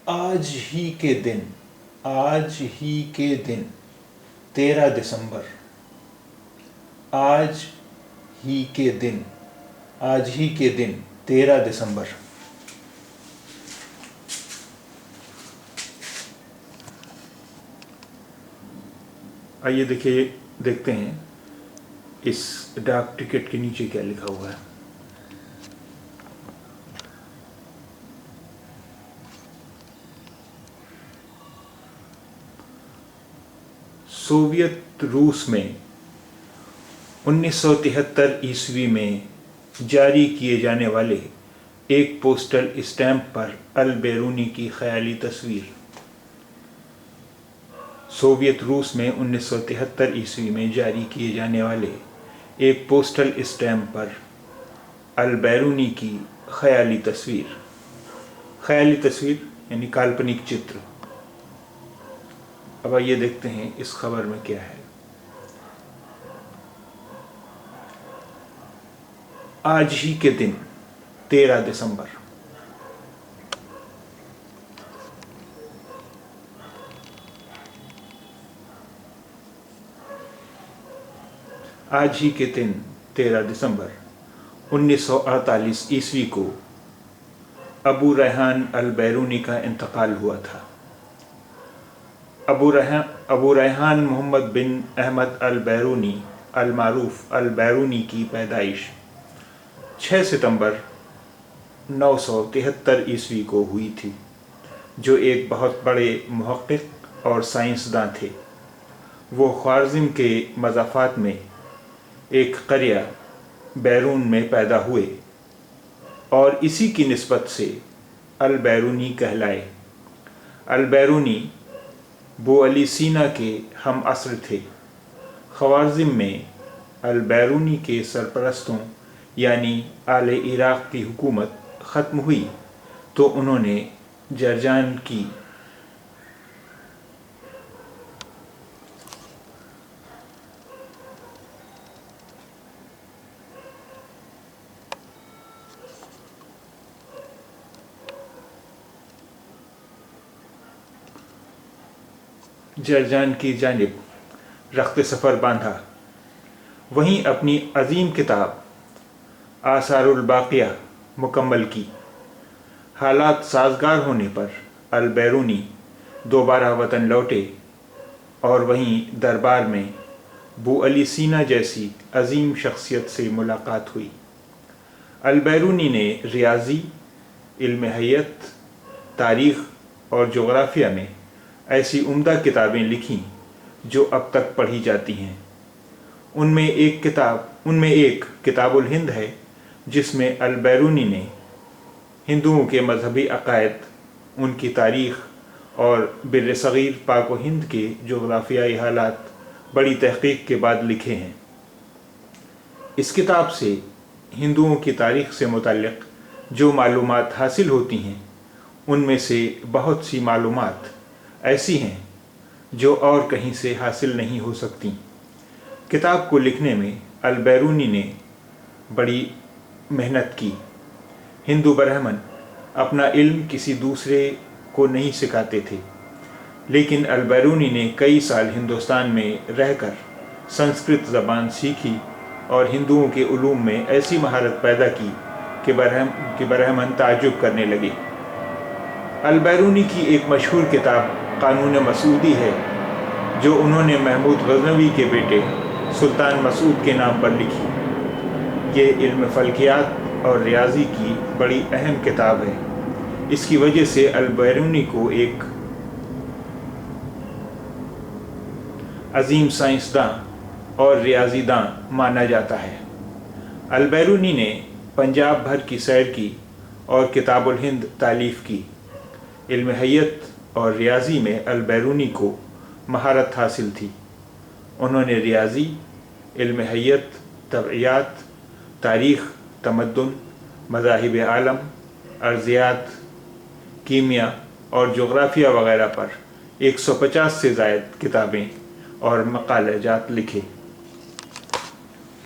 آج ہی کے دن 13 دسمبر، آج ہی کے دن 13 دسمبر۔ آئیے دیکھتے ہیں اس ڈاک ٹکٹ کے نیچے کیا لکھا ہوا ہے۔ سوویت روس میں 1973 عیسوی میں جاری کیے جانے والے ایک پوسٹل اسٹیمپ پر البیرونی کی خیالی تصویر۔ سوویت روس میں 1973 عیسوی میں جاری کیے جانے والے ایک پوسٹل اسٹیمپ پر البیرونی کی خیالی تصویر۔ خیالی تصویر یعنی کالپنک چتر۔ اب آئیے دیکھتے ہیں اس خبر میں کیا ہے۔ آج ہی کے دن 13 دسمبر۔ آج ہی کے دن 13 دسمبر 1948 عیسوی کو ابو ریحان البیرونی کا انتقال ہوا تھا۔ ابو ریحان محمد بن احمد البیرونی المعروف البیرونی کی پیدائش 6 ستمبر 973 عیسوی کو ہوئی تھی، جو ایک بہت بڑے محقق اور سائنسداں تھے۔ وہ خوارزم کے مضافات میں ایک قریہ بیرون میں پیدا ہوئے اور اسی کی نسبت سے البیرونی کہلائے۔ البیرونی بو علی سینا کے ہم عصر تھے۔ خوارزم میں البیرونی کے سرپرستوں یعنی آل عراق کی حکومت ختم ہوئی تو انہوں نے جرجان کی جانب رخت سفر باندھا۔ وہیں اپنی عظیم کتاب آثار الباقیہ مکمل کی۔ حالات سازگار ہونے پر البیرونی دوبارہ وطن لوٹے اور وہیں دربار میں بو علی سینا جیسی عظیم شخصیت سے ملاقات ہوئی۔ البیرونی نے ریاضی، علم حیات، تاریخ اور جغرافیہ میں ایسی عمدہ کتابیں لکھیں جو اب تک پڑھی جاتی ہیں۔ ان میں ایک کتاب الہند ہے جس میں البیرونی نے ہندوؤں کے مذہبی عقائد، ان کی تاریخ اور بر صغیر پاک و ہند کے جغرافیائی حالات بڑی تحقیق کے بعد لکھے ہیں۔ اس کتاب سے ہندوؤں کی تاریخ سے متعلق جو معلومات حاصل ہوتی ہیں ان میں سے بہت سی معلومات ایسی ہیں جو اور کہیں سے حاصل نہیں ہو سکتی۔ کتاب کو لکھنے میں البیرونی نے بڑی محنت کی۔ ہندو برہمن اپنا علم کسی دوسرے کو نہیں سکھاتے تھے، لیکن البیرونی نے کئی سال ہندوستان میں رہ کر سنسکرت زبان سیکھی اور ہندوؤں کے علوم میں ایسی مہارت پیدا کی کہ برہمن تعجب کرنے لگے۔ البیرونی کی ایک مشہور کتاب قانون مسعودی ہے جو انہوں نے محمود غزنوی کے بیٹے سلطان مسعود کے نام پر لکھی۔ یہ علم فلکیات اور ریاضی کی بڑی اہم کتاب ہے۔ اس کی وجہ سے البیرونی کو ایک عظیم سائنسداں اور ریاضی داں مانا جاتا ہے۔ البیرونی نے پنجاب بھر کی سیر کی اور کتاب الہند تالیف کی۔ علم حیات اور ریاضی میں البیرونی کو مہارت حاصل تھی۔ انہوں نے ریاضی، علم حیات، طبعیات، تاریخ، تمدن، مذاہب عالم، ارضیات، کیمیا اور جغرافیہ وغیرہ پر 150 سے زائد کتابیں اور مقالہ جات لکھے۔